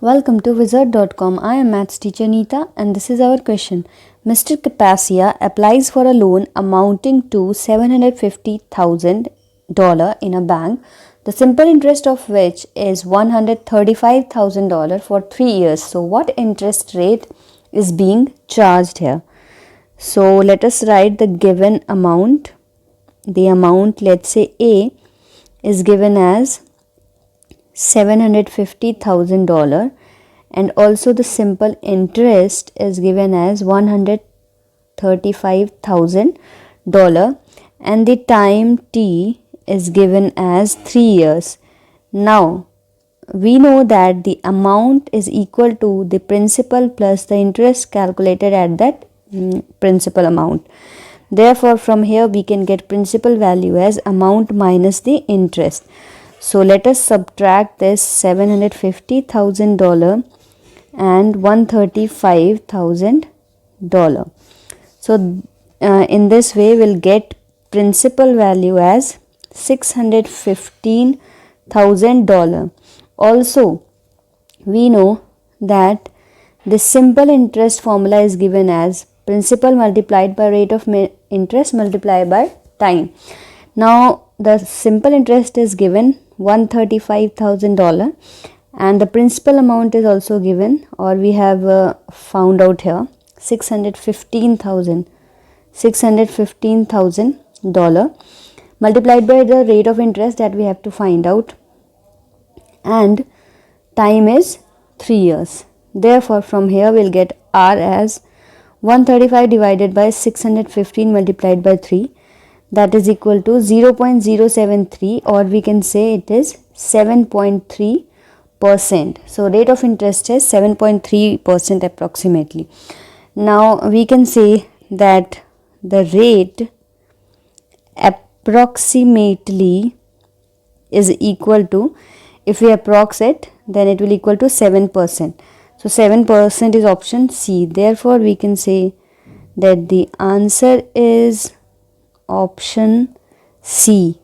Welcome to Wizard.com. I am Maths teacher Neeta and this is our question. Mr. Capacia applies for a loan amounting to $750,000 in a bank, the simple interest of which is $135,000 for 3 years. So, what interest rate is being charged here? So, let us write the given amount. The amount, let's say A, is given as $750,000 and also the simple interest is given as $135,000 and the time T is given as 3 years. Now we know that the amount is equal to the principal plus the interest calculated at that principal amount. Therefore, from here we can get principal value as amount minus the interest. So let us subtract this $750,000 and $135,000. So in this way we'll get principal value as $615,000. Also we know that the simple interest formula is given as principal multiplied by rate of interest multiplied by time. Now the simple interest is given $135,000 and the principal amount is also given, or we have found out here $615,000 multiplied by the rate of interest that we have to find out, and time is 3 years. Therefore from here we'll get R as 135 divided by 615 multiplied by 3, that is equal to 0.073, or we can say it is 7.3%. So rate of interest is 7.3% approximately. Now we can say that the rate approximately is equal to, if we approx it, then it will equal to 7%. So 7% is option C. Therefore we can say that the answer is option C.